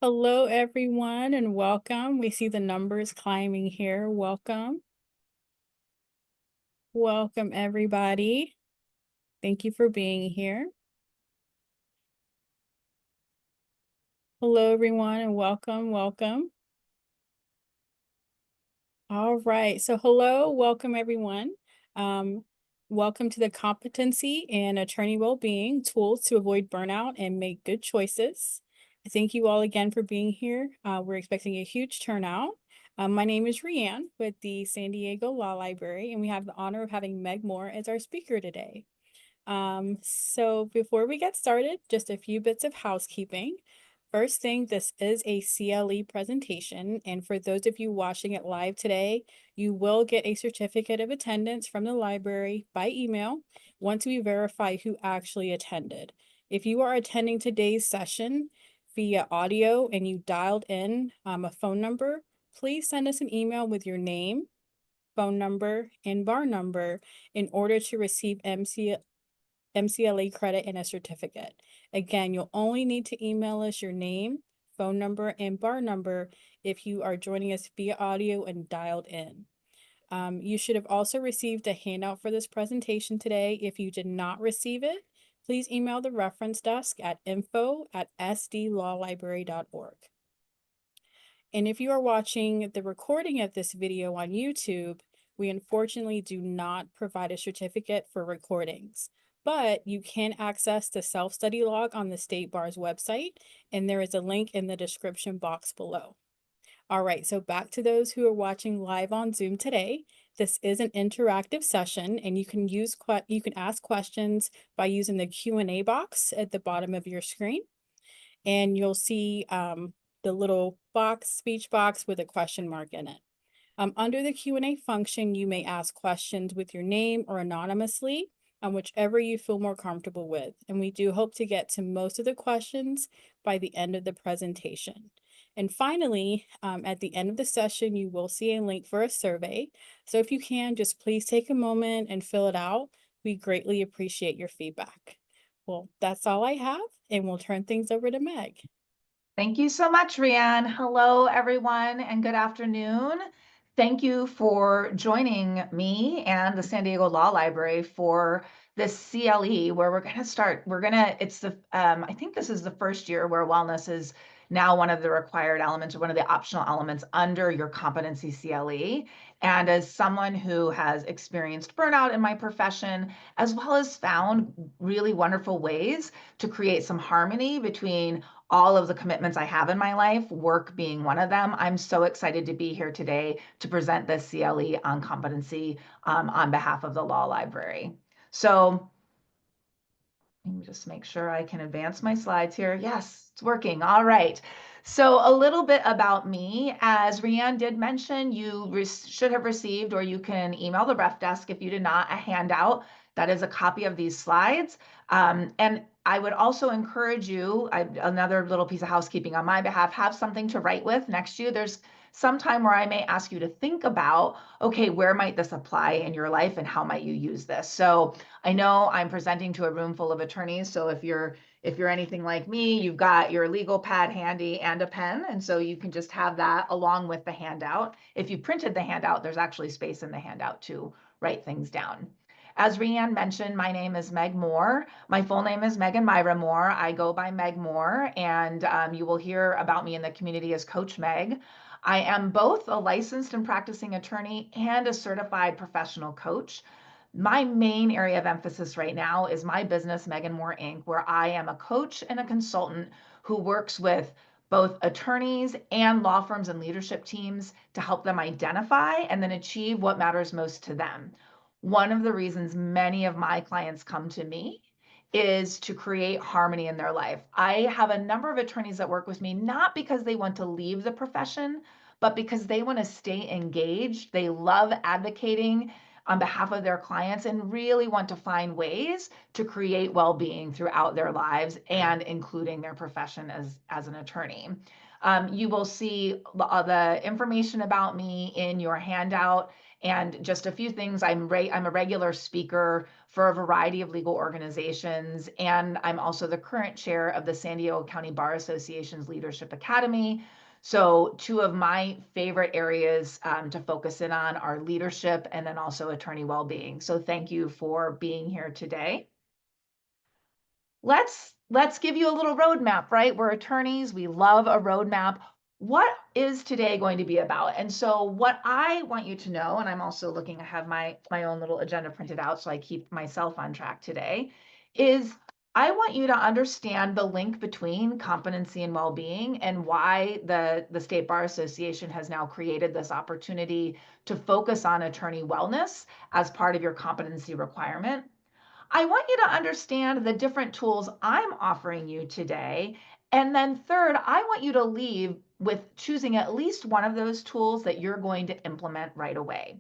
Hello, everyone, and welcome. We see the numbers climbing here. Welcome. Welcome, everybody. Thank you for being here. Hello, everyone, and welcome. All right. So hello, welcome, everyone. Welcome to the Competency and Attorney Wellbeing Tools to Avoid Burnout and Make Good Choices. Thank you all again for being here. We're expecting a huge turnout. My name is Rianne with the San Diego Law Library, and we have the honor of having Meg Moore as our speaker today. So before we get started, just a few bits of housekeeping. First thing, this is a CLE presentation, and for those of you watching it live today, you will get a certificate of attendance from the library by email once we verify who actually attended. If you are attending today's session via audio and you dialed in a phone number, please send us an email with your name, phone number, and bar number in order to receive MCLE credit and a certificate. Again, you'll only need to email us your name, phone number, and bar number if you are joining us via audio and dialed in. You should have also received a handout for this presentation today. If you did not receive it, please email the reference desk at info@sdlawlibrary.org. And if you are watching the recording of this video on YouTube, we unfortunately do not provide a certificate for recordings, but you can access the self-study log on the State Bar's website, and there is a link in the description box below. All right, so back to those who are watching live on Zoom today. This is an interactive session, and you can ask questions by using the Q&A box at the bottom of your screen, and you'll see the little speech box with a question mark in it. Under the Q&A function, you may ask questions with your name or anonymously, whichever you feel more comfortable with. And we do hope to get to most of the questions by the end of the presentation. And finally, at the end of the session, you will see a link for a survey. So if you can, just please take a moment and fill it out. We greatly appreciate your feedback. Well, that's all I have, and we'll turn things over to Meg. Thank you so much, Rianne. Hello, everyone, and good afternoon. Thank you for joining me and the San Diego Law Library for this CLE, where we're going to start. I think this is the first year where wellness is now one of the required elements or one of the optional elements under your competency CLE. And as someone who has experienced burnout in my profession, as well as found really wonderful ways to create some harmony between all of the commitments I have in my life, work being one of them, I'm so excited to be here today to present this CLE on competency on behalf of the Law Library. So let me just make sure I can advance my slides here. Yes, it's working. All right. So a little bit about me. As Rianne did mention, you should have received, or you can email the ref desk if you did not, a handout that is a copy of these slides. And I would also encourage you, another little piece of housekeeping on my behalf, have something to write with next to you. There's some time where I may ask you to think about, okay, where might this apply in your life and how might you use this? So I know I'm presenting to a room full of attorneys. So if you're anything like me, you've got your legal pad handy and a pen. And so you can just have that along with the handout. If you printed the handout, there's actually space in the handout to write things down. As Rianne mentioned, my name is Meg Moore. My full name is Megan Myra Moore. I go by Meg Moore, and you will hear about me in the community as Coach Meg. I am both a licensed and practicing attorney and a certified professional coach. My main area of emphasis right now is my business, Megan Moore Inc., where I am a coach and a consultant who works with both attorneys and law firms and leadership teams to help them identify and then achieve what matters most to them. One of the reasons many of my clients come to me is to create harmony in their life. I have a number of attorneys that work with me, not because they want to leave the profession, but because they want to stay engaged. They love advocating on behalf of their clients and really want to find ways to create well-being throughout their lives and including their profession as an attorney. You will see the information about me in your handout. And just a few things, I'm a regular speaker for a variety of legal organizations, and I'm also the current chair of the San Diego County Bar Association's Leadership Academy. So two of my favorite areas to focus in on are leadership and then also attorney well-being. So thank you for being here today. Let's give you a little roadmap, right? We're attorneys, we love a roadmap. What is today going to be about? And so what I want you to know, and I'm also looking, I have my own little agenda printed out so I keep myself on track today, is I want you to understand the link between competency and well-being and why the State Bar Association has now created this opportunity to focus on attorney wellness as part of your competency requirement. I want you to understand the different tools I'm offering you today. And then third, I want you to leave with choosing at least one of those tools that you're going to implement right away.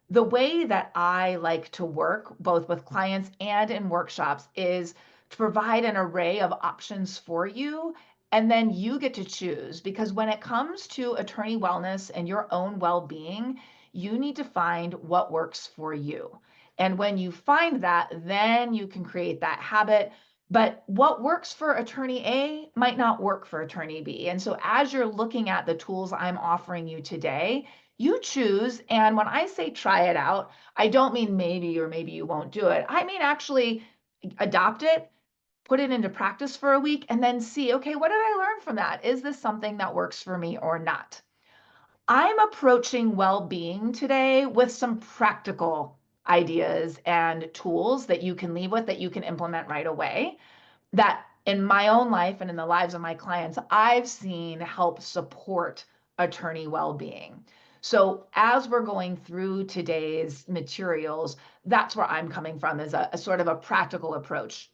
The way that I like to work, both with clients and in workshops, is to provide an array of options for you, and then you get to choose. Because when it comes to attorney wellness and your own well being, you need to find what works for you. And when you find that, then you can create that habit. But what works for attorney A might not work for attorney B. And so, as you're looking at the tools I'm offering you today, you choose. And when I say try it out, I don't mean maybe or maybe you won't do it. I mean actually adopt it, put it into practice for a week, and then see, okay, what did I learn from that? Is this something that works for me or not? I'm approaching well-being today with some practical ideas and tools that you can leave with, that you can implement right away, that in my own life and in the lives of my clients, I've seen help support attorney well-being. So as we're going through today's materials, that's where I'm coming from, is a sort of a practical approach.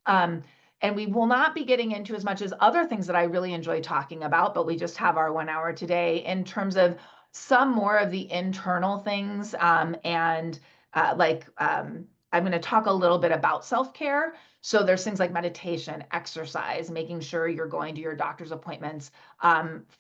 Um, and we will not be getting into as much as other things that I really enjoy talking about, but we just have our 1 hour today in terms of some more of the internal things. I'm going to talk a little bit about self-care. So there's things like meditation, exercise, making sure you're going to your doctor's appointments,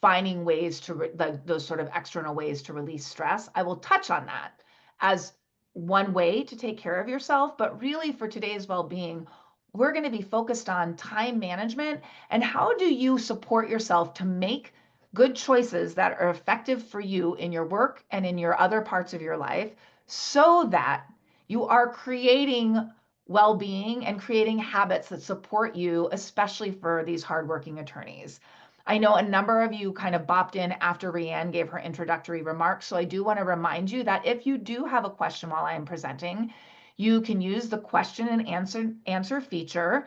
finding ways to those sort of external ways to release stress. I will touch on that as one way to take care of yourself, but really for today's well-being, we're going to be focused on time management and how do you support yourself to make good choices that are effective for you in your work and in your other parts of your life, so that you are creating well-being and creating habits that support you, especially for these hardworking attorneys. I know a number of you kind of bopped in after Rianne gave her introductory remarks, so I do want to remind you that if you do have a question while I am presenting, you can use the question and answer feature.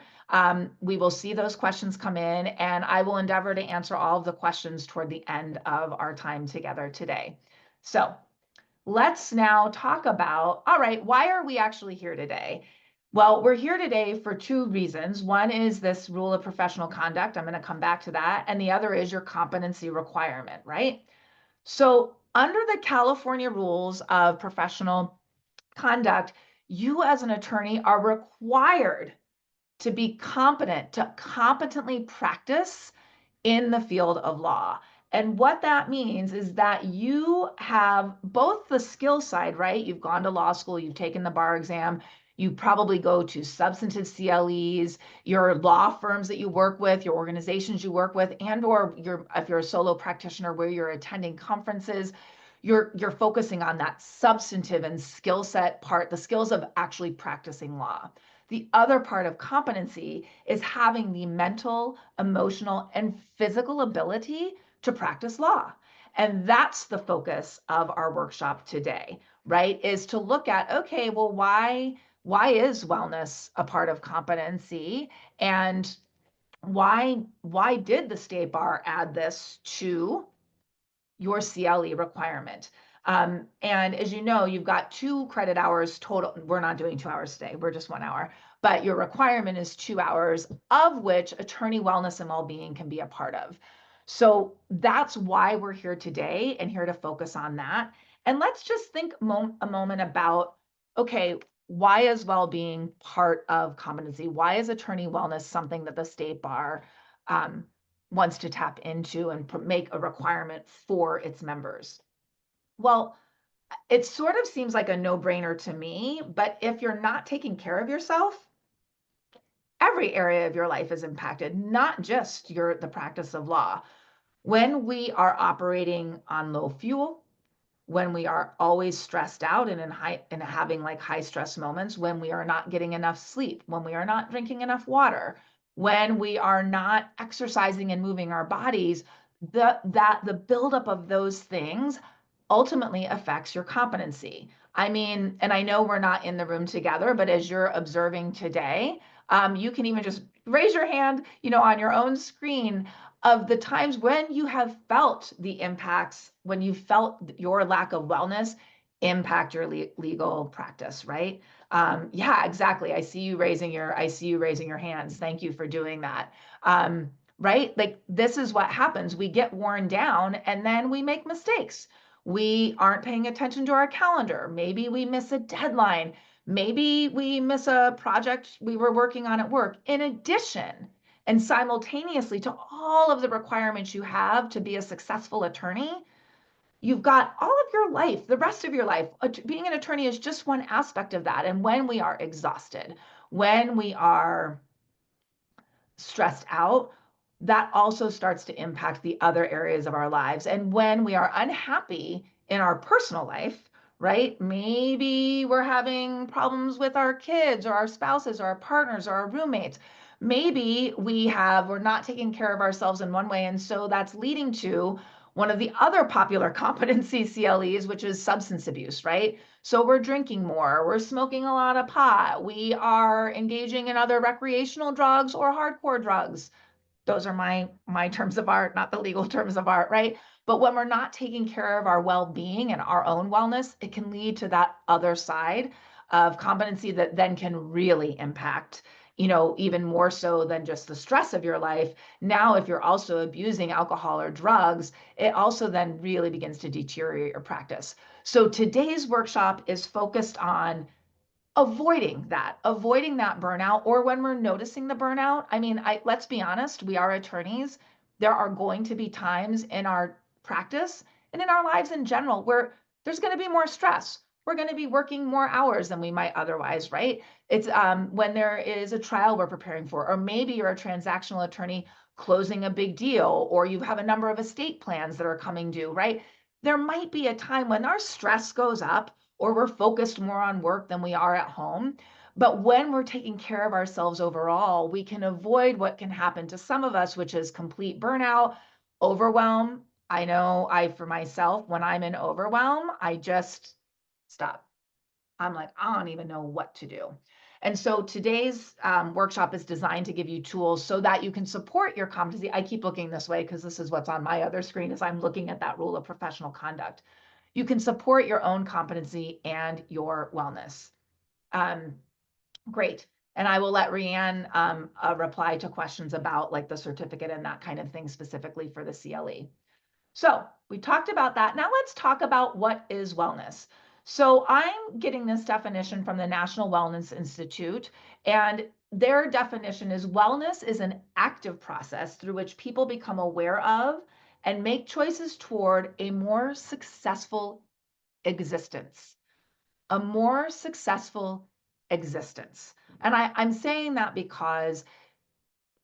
We will see those questions come in, and I will endeavor to answer all of the questions toward the end of our time together today. So let's now talk about, all right, why are we actually here today? Well, we're here today for two reasons. One is this rule of professional conduct. I'm going to come back to that. And the other is your competency requirement, right? So under the California rules of professional conduct, you as an attorney are required to be competent, to competently practice in the field of law. And what that means is that you have both the skill side, right? You've gone to law school, you've taken the bar exam, you probably go to substantive CLEs, your law firms that you work with, your organizations you work with, and or if you're a solo practitioner where you're attending conferences, you're focusing on that substantive and skill set part, the skills of actually practicing law. The other part of competency is having the mental, emotional, and physical ability to practice law. And that's the focus of our workshop today, right? Is to look at, okay, well, why is wellness a part of competency? And why did the state bar add this to your CLE requirement? And as you know, you've got 2 credit hours total. We're not doing 2 hours today, we're just 1 hour, but your requirement is 2 hours, of which attorney wellness and well-being can be a part of. So that's why we're here today and here to focus on that. And let's just think a moment about, okay, why is well-being part of competency? Why is attorney wellness something that the state bar wants to tap into and make a requirement for its members? Well, It sort of seems like a no-brainer to me, but if you're not taking care of yourself, every area of your life is impacted, not just the practice of law. When we are operating on low fuel, when we are always stressed out and having like high stress moments, when we are not getting enough sleep, when we are not drinking enough water, when we are not exercising and moving our bodies, the buildup of those things ultimately affects your competency. I mean, and I know we're not in the room together, but as you're observing today, you can even just raise your hand, on your own screen of the times when you have felt the impacts, when you felt your lack of wellness impact your legal practice, right? Yeah, exactly. I see you raising your hands. Thank you for doing that. Right? Like this is what happens. We get worn down and then we make mistakes. We aren't paying attention to our calendar. Maybe we miss a deadline. Maybe we miss a project we were working on at work. In addition, and simultaneously to all of the requirements you have to be a successful attorney, you've got all of your life, the rest of your life. Being an attorney is just one aspect of that. And when we are exhausted, when we are stressed out, that also starts to impact the other areas of our lives. And when we are unhappy in our personal life, right? Maybe we're having problems with our kids or our spouses or our partners or our roommates. Maybe we're not taking care of ourselves in one way. And so that's leading to one of the other popular competency CLEs, which is substance abuse, right? So we're drinking more, we're smoking a lot of pot, we are engaging in other recreational drugs or hardcore drugs. Those are my terms of art, not the legal terms of art, right? But when we're not taking care of our well-being and our own wellness, it can lead to that other side of competency that then can really impact, even more so than just the stress of your life. Now, if you're also abusing alcohol or drugs, it also then really begins to deteriorate your practice. So today's workshop is focused on avoiding that burnout, or when we're noticing the burnout. I mean, let's be honest, we are attorneys. There are going to be times in our practice and in our lives in general where there's going to be more stress. We're going to be working more hours than we might otherwise, right? It's when there is a trial we're preparing for, or maybe you're a transactional attorney closing a big deal, or you have a number of estate plans that are coming due, right? There might be a time when our stress goes up or we're focused more on work than we are at home. But when we're taking care of ourselves overall, we can avoid what can happen to some of us, which is complete burnout, overwhelm. I know for myself, when I'm in overwhelm, I just stop. I'm like, I don't even know what to do. And so today's workshop is designed to give you tools so that you can support your competency. I keep looking this way because this is what's on my other screen as I'm looking at that rule of professional conduct. You can support your own competency and your wellness. Um, Great. And I will let Rianne reply to questions about like the certificate and that kind of thing specifically for the CLE. So we talked about that. Now let's talk about what is wellness. So I'm getting this definition from the National Wellness Institute, and their definition is wellness is an active process through which people become aware of and make choices toward a more successful existence, a more successful existence. And I'm saying that because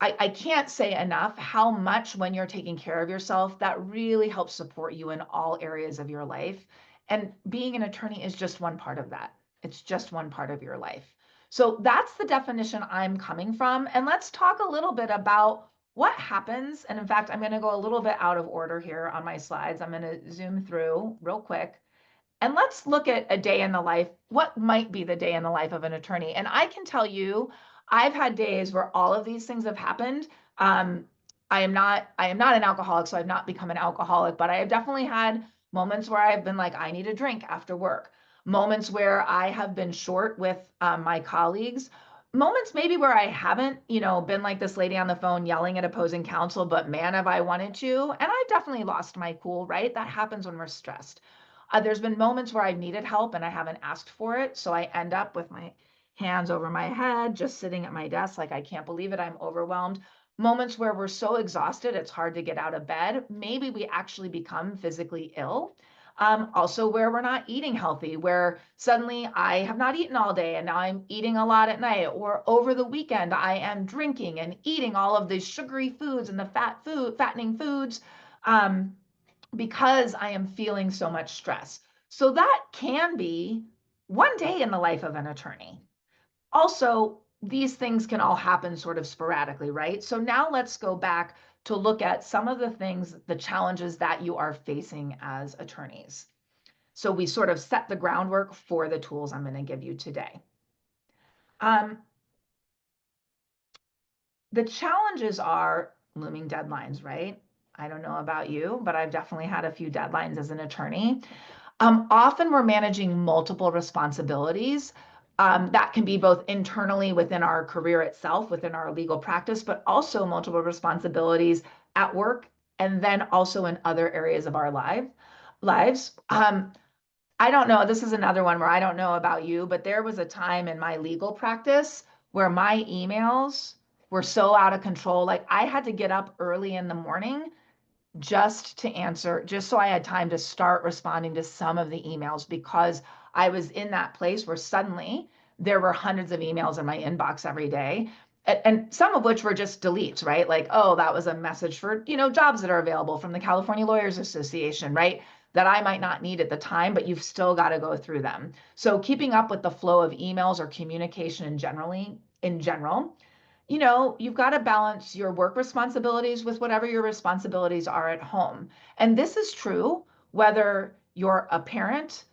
I can't say enough how much when you're taking care of yourself, that really helps support you in all areas of your life. And being an attorney is just one part of that. It's just one part of your life. So that's the definition I'm coming from. And let's talk a little bit about what happens. And in fact, I'm going to go a little bit out of order here on my slides. I'm going to zoom through real quick. And let's look at a day in the life, what might be the day in the life of an attorney. And I can tell you, I've had days where all of these things have happened. I am not an alcoholic, so I've not become an alcoholic, but I have definitely had moments where I've been like, I need a drink after work. Moments where I have been short with my colleagues. Moments maybe where I haven't, been like this lady on the phone yelling at opposing counsel, but man, have I wanted to. And I definitely lost my cool, right? That happens when we're stressed. There's been moments where I've needed help and I haven't asked for it. So I end up with my hands over my head, just sitting at my desk, like, I can't believe it. I'm overwhelmed. Moments where we're so exhausted, it's hard to get out of bed. Maybe we actually become physically ill. Also where we're not eating healthy, where suddenly I have not eaten all day and now I'm eating a lot at night, or over the weekend I am drinking and eating all of these sugary foods and the fattening foods, because I am feeling so much stress. So that can be one day in the life of an attorney. Also, these things can all happen sort of sporadically, right? So now let's go back to look at some of the things, the challenges that you are facing as attorneys. So we sort of set the groundwork for the tools I'm going to give you today. Um, the challenges are looming deadlines, right? I don't know about you, but I've definitely had a few deadlines as an attorney. Often we're managing multiple responsibilities. That can be both internally within our career itself, within our legal practice, but also multiple responsibilities at work, and then also in other areas of our lives. I don't know, this is another one where I don't know about you, but there was a time in my legal practice where my emails were so out of control. Like I had to get up early in the morning just to answer, just so I had time to start responding to some of the emails, because I was in that place where suddenly there were hundreds of emails in my inbox every day. And some of which were just deletes, right? Like, oh, that was a message for, jobs that are available from the California Lawyers Association, right? That I might not need at the time, but you've still got to go through them. So keeping up with the flow of emails or communication in general, you've got to balance your work responsibilities with whatever your responsibilities are at home. And this is true whether you're a parent,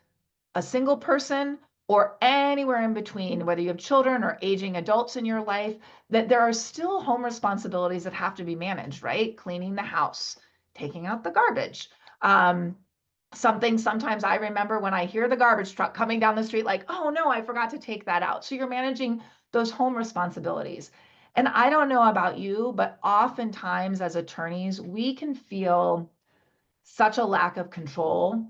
a single person, or anywhere in between, whether you have children or aging adults in your life, that there are still home responsibilities that have to be managed, right? Cleaning the house, taking out the garbage. Sometimes I remember when I hear the garbage truck coming down the street, like, oh no, I forgot to take that out. So you're managing those home responsibilities. And I don't know about you, but oftentimes as attorneys, we can feel such a lack of control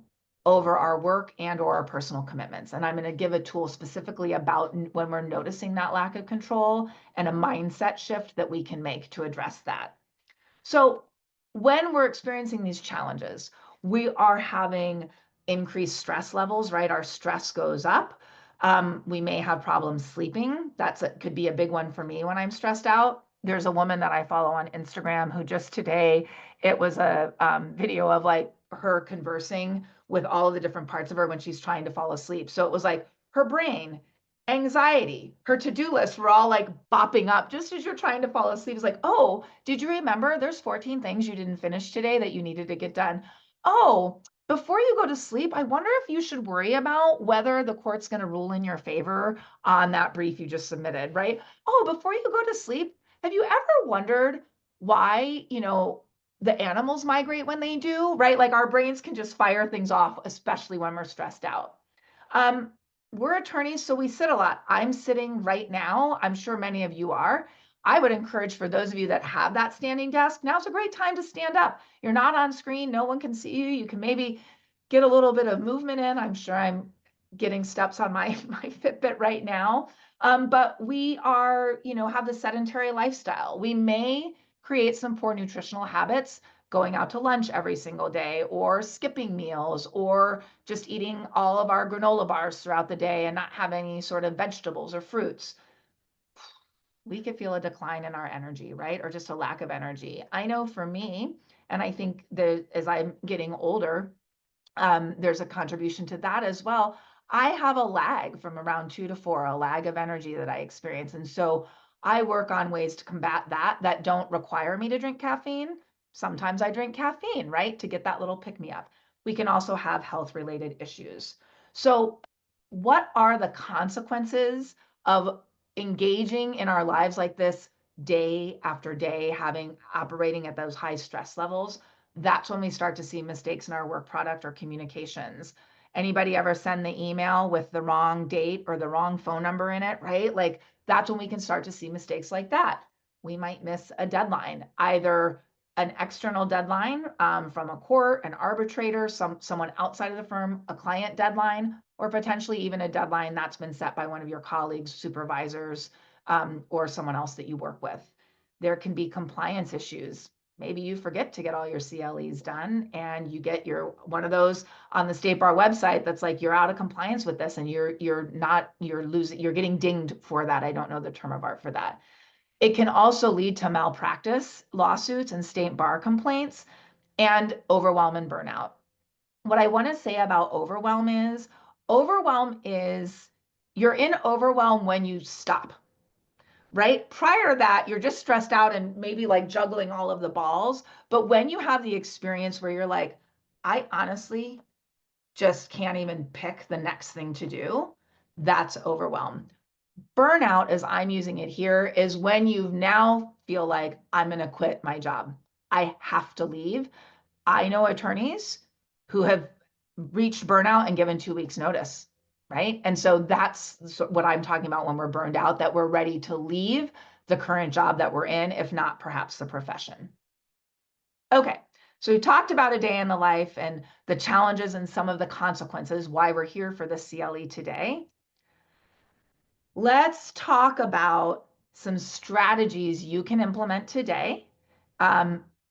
over our work and or our personal commitments. And I'm going to give a tool specifically about when we're noticing that lack of control and a mindset shift that we can make to address that. So when we're experiencing these challenges, we are having increased stress levels, right? Our stress goes up. We may have problems sleeping. Could be a big one for me when I'm stressed out. There's a woman that I follow on Instagram who just today, it was a video of like her conversing with all of the different parts of her when she's trying to fall asleep. So it was like her brain, anxiety, her to-do list were all like bopping up just as you're trying to fall asleep. It's like, oh, did you remember there's 14 things you didn't finish today that you needed to get done? Oh, before you go to sleep, I wonder if you should worry about whether the court's going to rule in your favor on that brief you just submitted, right? Oh, before you go to sleep, have you ever wondered why, the animals migrate when they do, right? Like our brains can just fire things off, especially when we're stressed out. Um, we're attorneys, so we sit a lot. I'm sitting right now. I'm sure many of you are. I would encourage for those of you that have that standing desk, now's a great time to stand up. You're not on screen. No one can see you. You can maybe get a little bit of movement in. I'm sure I'm getting steps on my Fitbit right now. But we are, have the sedentary lifestyle. We may create some poor nutritional habits, going out to lunch every single day, or skipping meals, or just eating all of our granola bars throughout the day and not have any sort of vegetables or fruits. We could feel a decline in our energy, right? Or just a lack of energy. I know for me, and I think that as I'm getting older, there's a contribution to that as well. I have a lag from around 2 to 4, a lag of energy that I experience. And so I work on ways to combat that don't require me to drink caffeine. Sometimes I drink caffeine, right, to get that little pick me up. We can also have health related issues. So, what are the consequences of engaging in our lives like this day after day, operating at those high stress levels? That's when we start to see mistakes in our work product or communications. Anybody ever send the email with the wrong date or the wrong phone number in it, right? Like that's when we can start to see mistakes like that. We might miss a deadline, either an external deadline from a court, an arbitrator, someone outside of the firm, a client deadline, or potentially even a deadline that's been set by one of your colleagues, supervisors, or someone else that you work with. There can be compliance issues. maybe you forget to get all your CLEs done and you get your one of those on the state bar website that's like you're out of compliance with this and you're getting dinged for that. I don't know the term of art for that. It can also lead to malpractice lawsuits and state bar complaints and overwhelm and burnout. What I want to say about overwhelm is you're in overwhelm when you stop, right? Prior to that, you're just stressed out and maybe like juggling all of the balls. But when you have the experience where you're like, I honestly just can't even pick the next thing to do, that's overwhelm. Burnout, as I'm using it here, is when you now feel like I'm going to quit my job. I have to leave. I know attorneys who have reached burnout and given 2 weeks notice, right? And so that's what I'm talking about when we're burned out, that we're ready to leave the current job that we're in, if not perhaps the profession. Okay, so we talked about a day in the life and the challenges and some of the consequences, why we're here for the CLE today. Let's talk about some strategies you can implement today.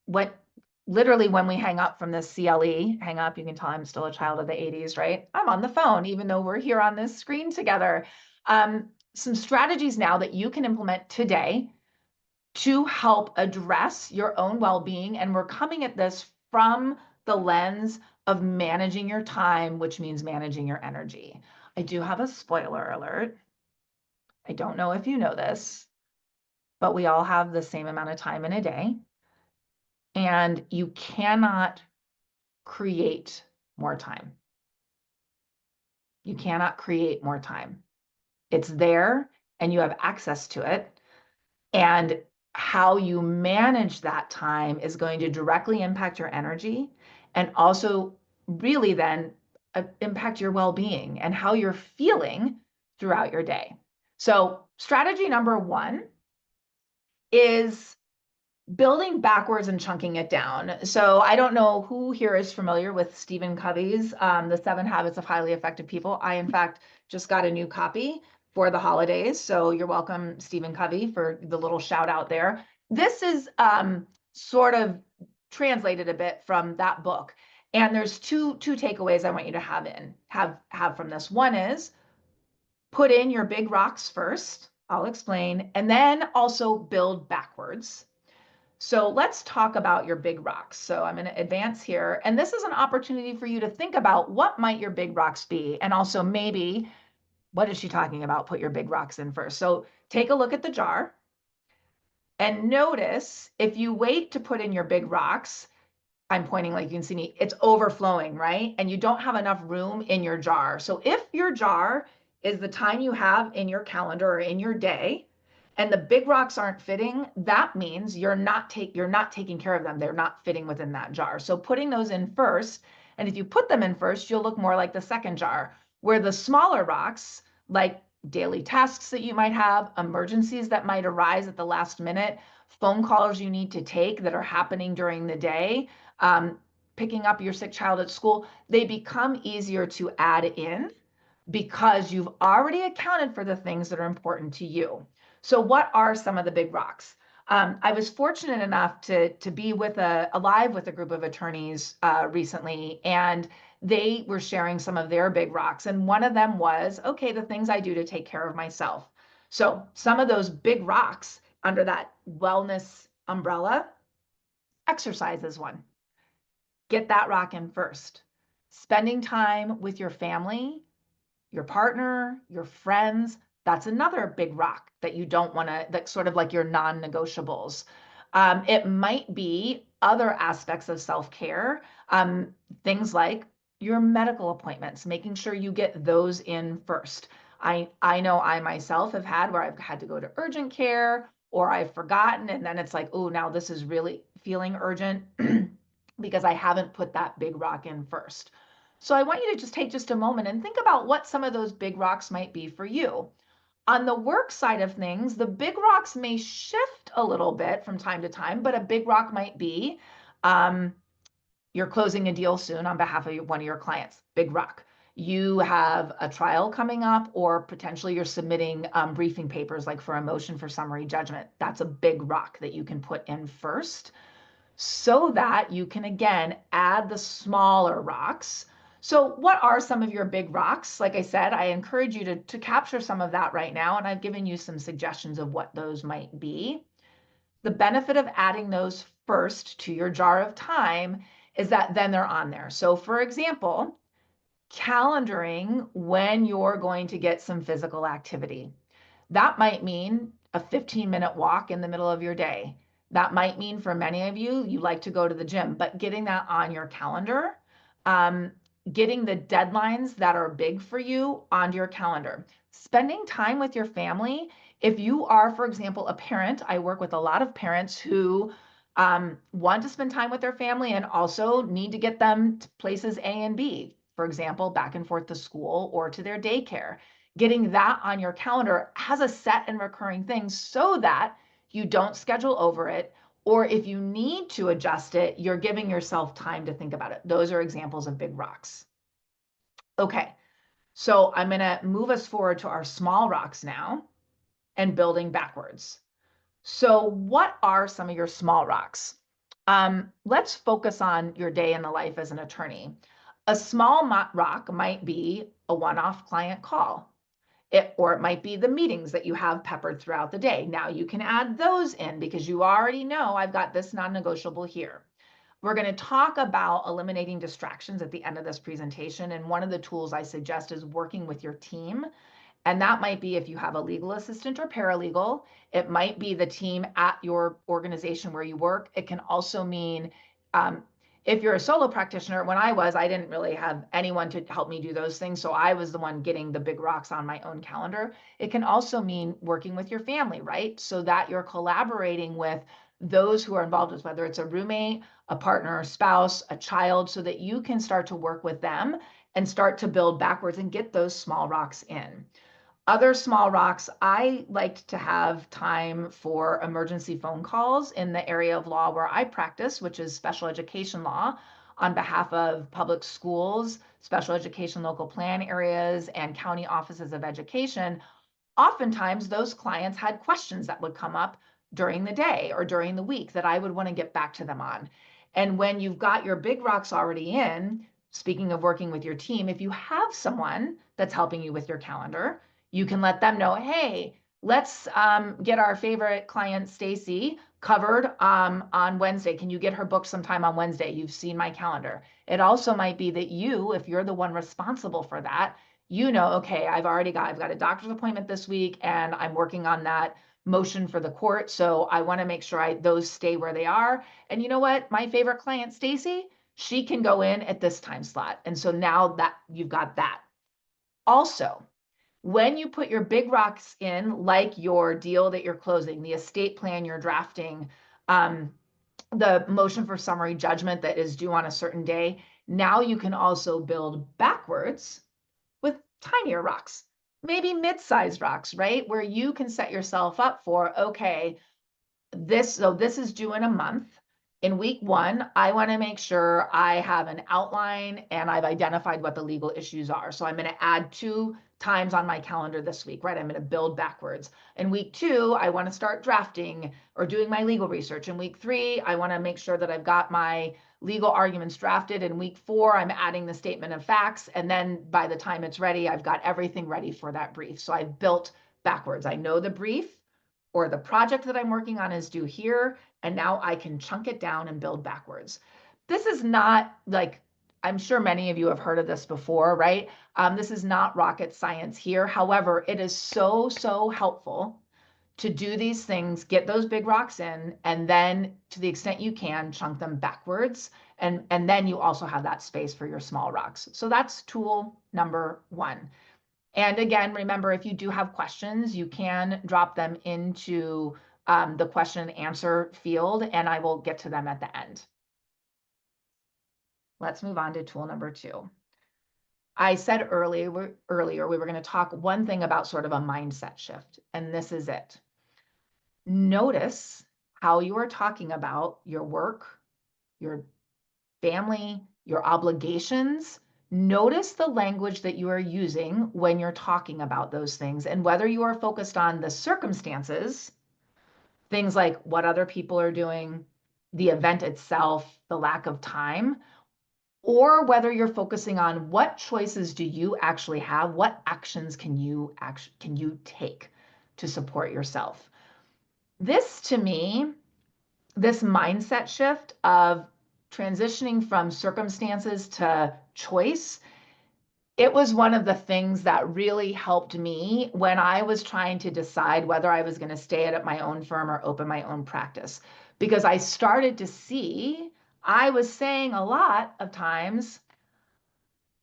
What literally when we hang up from this CLE, hang up, you can tell I'm still a child of the 80s, right? I'm on the phone, even though we're here on this screen together. Some strategies now that you can implement today to help address your own well-being. And we're coming at this from the lens of managing your time, which means managing your energy. I do have a spoiler alert. I don't know if you know this, but we all have the same amount of time in a day. And you cannot create more time. You cannot create more time. It's there and you have access to it. And how you manage that time is going to directly impact your energy and also really then impact your well-being and how you're feeling throughout your day. So strategy number 1 is building backwards and chunking it down. So I don't know who here is familiar with Stephen Covey's The 7 Habits of Highly Effective People. I, in fact, just got a new copy for the holidays. So you're welcome, Stephen Covey, for the little shout out there. This is sort of translated a bit from that book. And there's two takeaways I want you to have from this. One is put in your big rocks first. I'll explain. And then also build backwards. So let's talk about your big rocks. So I'm going to advance here. And this is an opportunity for you to think about what might your big rocks be. And also maybe, what is she talking about? Put your big rocks in first. So take a look at the jar and notice if you wait to put in your big rocks, I'm pointing like you can see me, it's overflowing, right? And you don't have enough room in your jar. So if your jar is the time you have in your calendar or in your day, and the big rocks aren't fitting, that means you're not taking care of them. They're not fitting within that jar. So putting those in first, and if you put them in first, you'll look more like the second jar, where the smaller rocks, like daily tasks that you might have, emergencies that might arise at the last minute, phone calls you need to take that are happening during the day, picking up your sick child at school, they become easier to add in because you've already accounted for the things that are important to you. So what are some of the big rocks? I was fortunate enough to be alive with a group of attorneys recently, and they were sharing some of their big rocks. And one of them was, okay, the things I do to take care of myself. So some of those big rocks under that wellness umbrella, exercise is one. Get that rock in first. Spending time with your family, your partner, your friends, that's another big rock that you don't want to, that's sort of like your non-negotiables. It might be other aspects of self-care, things like your medical appointments, making sure you get those in first. I know I myself have had where I've had to go to urgent care or I've forgotten, and then it's like, oh, now this is really feeling urgent because I haven't put that big rock in first. So I want you to just take just a moment and think about what some of those big rocks might be for you. On the work side of things, the big rocks may shift a little bit from time to time, but a big rock might be you're closing a deal soon on behalf of one of your clients, big rock. You have a trial coming up, or potentially you're submitting briefing papers like for a motion for summary judgment. That's a big rock that you can put in first. so that you can, again, add the smaller rocks. So what are some of your big rocks? Like I said, I encourage you to capture some of that right now, and I've given you some suggestions of what those might be. The benefit of adding those first to your jar of time is that then they're on there. So for example, calendaring when you're going to get some physical activity. That might mean a 15-minute walk in the middle of your day. That might mean for many of you, you like to go to the gym, but getting that on your calendar, um, getting the deadlines that are big for you onto your calendar, spending time with your family. If you are, for example, a parent, I work with a lot of parents who want to spend time with their family and also need to get them to places A and B, for example, back and forth to school or to their daycare. Getting that on your calendar as a set and recurring thing so that you don't schedule over it, or if you need to adjust it, you're giving yourself time to think about it. Those are examples of big rocks. Okay, so I'm going to move us forward to our small rocks now and building backwards. So what are some of your small rocks? Let's focus on your day in the life as an attorney. A small rock might be a one-off client call. Or it might be the meetings that you have peppered throughout the day. Now you can add those in because you already know I've got this non-negotiable here. We're going to talk about eliminating distractions at the end of this presentation. And one of the tools I suggest is working with your team. And that might be if you have a legal assistant or paralegal. It might be the team at your organization where you work. It can also mean if you're a solo practitioner. When I didn't really have anyone to help me do those things. So I was the one getting the big rocks on my own calendar. It can also mean working with your family, right? So that you're collaborating with those who are involved with, whether it's a roommate, a partner, a spouse, a child, so that you can start to work with them and start to build backwards and get those small rocks in. Other small rocks, I liked to have time for emergency phone calls in the area of law where I practice, which is special education law, on behalf of public schools, special education local plan areas, and county offices of education. Oftentimes those clients had questions that would come up during the day or during the week that I would want to get back to them on. And when you've got your big rocks already in, speaking of working with your team, if you have someone that's helping you with your calendar, you can let them know, hey, let's get our favorite client, Stacy, covered on Wednesday. Can you get her booked sometime on Wednesday? You've seen my calendar. It also might be that you, if you're the one responsible for that, you know, okay, I've got a doctor's appointment this week and I'm working on that motion for the court. So I want to make sure those stay where they are. And you know what? My favorite client, Stacy, she can go in at this time slot. And so now that you've got that. Also, when you put your big rocks in, like your deal that you're closing, the estate plan you're drafting, the motion for summary judgment that is due on a certain day, now you can also build backwards with tinier rocks, maybe mid-sized rocks, right? Where you can set yourself up for, okay, this is due in a month. In week 1, I want to make sure I have an outline and I've identified what the legal issues are. So I'm going to add 2 times on my calendar this week, right? I'm going to build backwards. In week 2, I want to start drafting or doing my legal research. In week 3, I want to make sure that I've got my legal arguments drafted. In week 4, I'm adding the statement of facts. And then by the time it's ready, I've got everything ready for that brief. So I've built backwards. I know the brief or the project that I'm working on is due here, and now I can chunk it down and build backwards. This is not like, I'm sure many of you have heard of this before, right? This is not rocket science here. However, it is so, so helpful to do these things, get those big rocks in, and then to the extent you can, chunk them backwards. And then you also have that space for your small rocks. So that's tool number 1. And again, remember, if you do have questions, you can drop them into the question and answer field, and I will get to them at the end. Let's move on to tool number 2. I said earlier we were going to talk one thing about sort of a mindset shift, and this is it. Notice how you are talking about your work, your family, your obligations. Notice the language that you are using when you're talking about those things, and whether you are focused on the circumstances, things like what other people are doing, the event itself, the lack of time, or whether you're focusing on what choices do you actually have, what actions can you take to support yourself. This to me, this mindset shift of transitioning from circumstances to choice, it was one of the things that really helped me when I was trying to decide whether I was going to stay at my own firm or open my own practice. Because I started to see, I was saying a lot of times,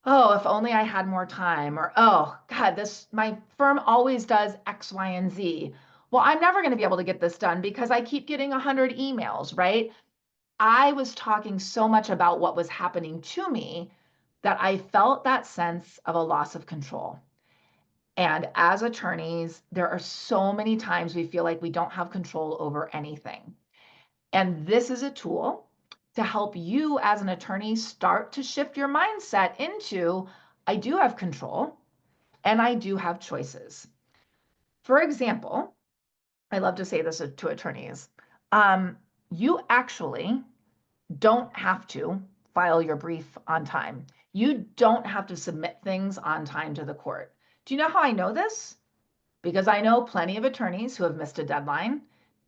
oh, if only I had more time, or oh, God, my firm always does X, Y, and Z. Well, I'm never going to be able to get this done because I keep getting 100 emails, right? I was talking so much about what was happening to me that I felt that sense of a loss of control. And as attorneys, there are so many times we feel like we don't have control over anything. And this is a tool to help you as an attorney start to shift your mindset into, I do have control and I do have choices. For example, I love to say this to attorneys. You actually don't have to file your brief on time. You don't have to submit things on time to the court. Do you know how I know this? Because I know plenty of attorneys who have missed a deadline.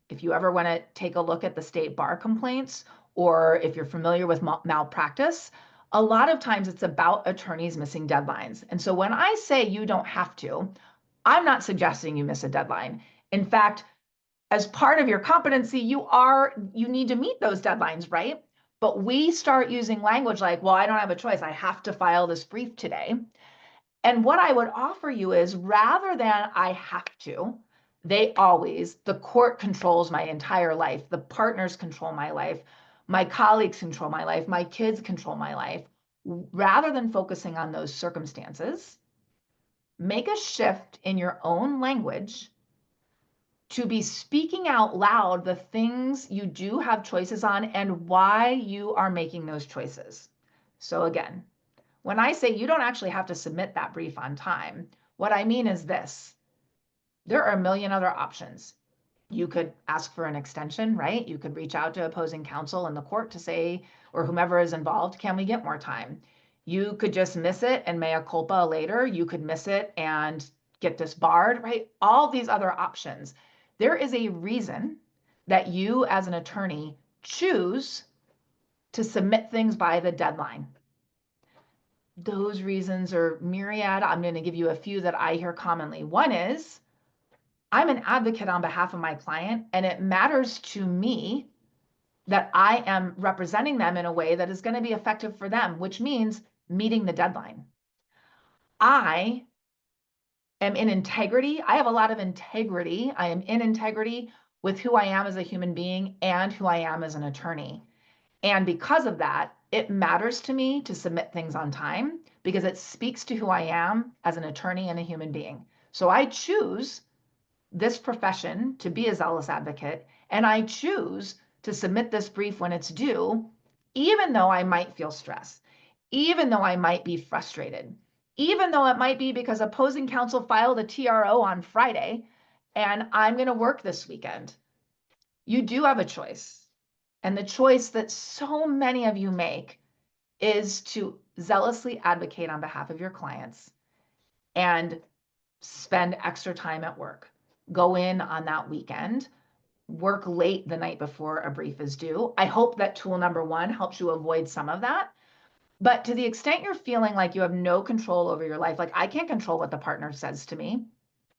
If you ever want to take a look at the state bar complaints, or if you're familiar with malpractice, a lot of times it's about attorneys missing deadlines. And so when I say you don't have to, I'm not suggesting you miss a deadline. In fact, as part of your competency, you need to meet those deadlines, right? But we start using language like, well, I don't have a choice. I have to file this brief today. And what I would offer you is, rather than I have to, the court controls my entire life. The partners control my life. My colleagues control my life. My kids control my life. Rather than focusing on those circumstances, make a shift in your own language to be speaking out loud the things you do have choices on and why you are making those choices. So again, when I say you don't actually have to submit that brief on time, what I mean is this: there are a million other options. You could ask for an extension, right? You could reach out to opposing counsel in the court to say, or whomever is involved, can we get more time? You could just miss it and mea culpa later. You could miss it and get disbarred, right? All these other options. There is a reason that you as an attorney choose to submit things by the deadline. Those reasons are myriad. I'm going to give you a few that I hear commonly. One is, I'm an advocate on behalf of my client, and it matters to me that I am representing them in a way that is going to be effective for them, which means meeting the deadline. I am in integrity. I have a lot of integrity. I am in integrity with who I am as a human being and who I am as an attorney. And because of that, it matters to me to submit things on time because it speaks to who I am as an attorney and a human being. So I choose this profession to be a zealous advocate, and I choose to submit this brief when it's due, even though I might feel stressed, even though I might be frustrated, even though it might be because opposing counsel filed a TRO on Friday and I'm going to work this weekend. You do have a choice. And the choice that so many of you make is to zealously advocate on behalf of your clients and spend extra time at work. Go in on that weekend, work late the night before a brief is due. I hope that tool number one helps you avoid some of that. But to the extent you're feeling like you have no control over your life, like I can't control what the partner says to me,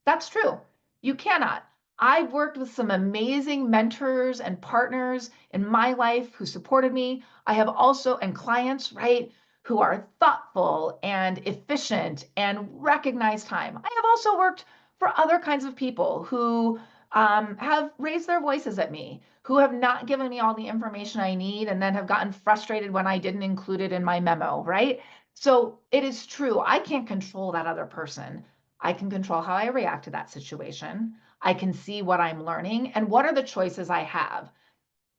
that's true. You cannot. I've worked with some amazing mentors and partners in my life who supported me. I have also, and clients, right, who are thoughtful and efficient and recognize time. I have also worked for other kinds of people who have raised their voices at me, who have not given me all the information I need and then have gotten frustrated when I didn't include it in my memo, right? So it is true. I can't control that other person. I can control how I react to that situation. I can see what I'm learning and what are the choices I have.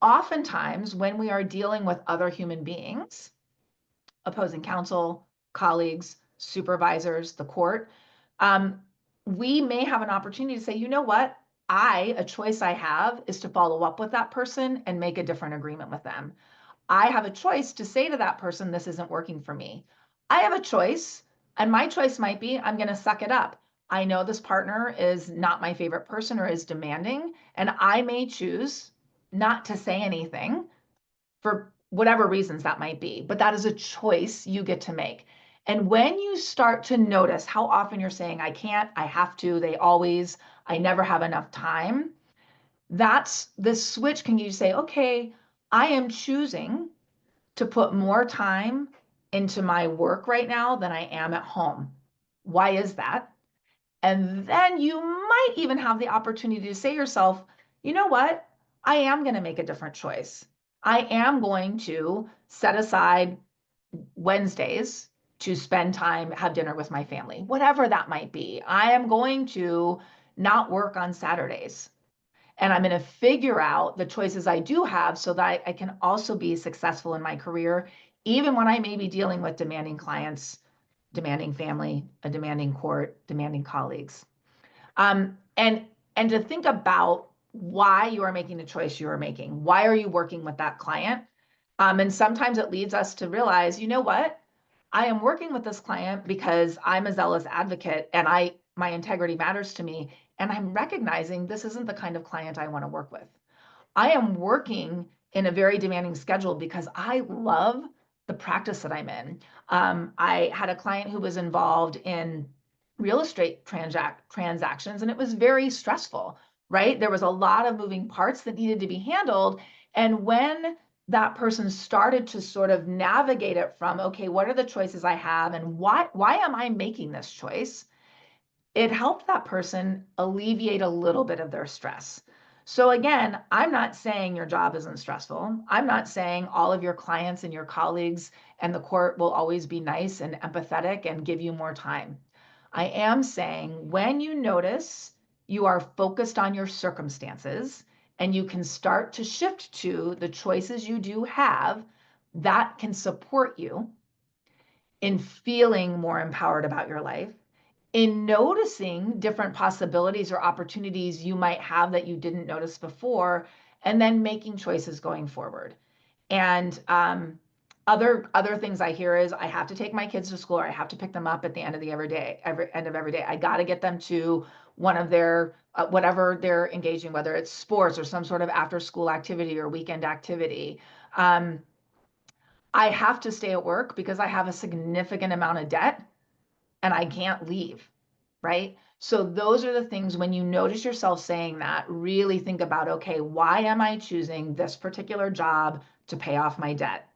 Oftentimes, when we are dealing with other human beings, opposing counsel, colleagues, supervisors, the court, we may have an opportunity to say, you know what? a choice I have is to follow up with that person and make a different agreement with them. I have a choice to say to that person, this isn't working for me. I have a choice, and my choice might be I'm going to suck it up. I know this partner is not my favorite person or is demanding, and I may choose not to say anything for whatever reasons that might be, but that is a choice you get to make. And when you start to notice how often you're saying, I can't, I have to, they always, I never have enough time, that's the switch. Can you say, okay, I am choosing to put more time into my work right now than I am at home. Why is that? And then you might even have the opportunity to say to yourself, you know what? I am going to make a different choice. I am going to set aside Wednesdays to spend time, have dinner with my family, whatever that might be. I am going to not work on Saturdays. And I'm going to figure out the choices I do have so that I can also be successful in my career, even when I may be dealing with demanding clients, demanding family, a demanding court, demanding colleagues. And to think about why you are making the choice you are making. Why are you working with that client? And sometimes it leads us to realize, you know what? I am working with this client because I'm a zealous advocate and my integrity matters to me. And I'm recognizing this isn't the kind of client I want to work with. I am working in a very demanding schedule because I love the practice that I'm in. I had a client who was involved in real estate transactions, and it was very stressful, right? There was a lot of moving parts that needed to be handled. And when that person started to sort of navigate it from, okay, what are the choices I have and why am I making this choice? It helped that person alleviate a little bit of their stress. So again, I'm not saying your job isn't stressful. I'm not saying all of your clients and your colleagues and the court will always be nice and empathetic and give you more time. I am saying when you notice you are focused on your circumstances and you can start to shift to the choices you do have, that can support you in feeling more empowered about your life, in noticing different possibilities or opportunities you might have that you didn't notice before, and then making choices going forward. And other things I hear is I have to take my kids to school, or I have to pick them up at the end of every day. I got to get them to one of their whatever they're engaging, whether it's sports or some sort of after school activity or weekend activity. I have to stay at work because I have a significant amount of debt and I can't leave, right? So those are the things when you notice yourself saying that, really think about, okay, why am I choosing this particular job to pay off my debt?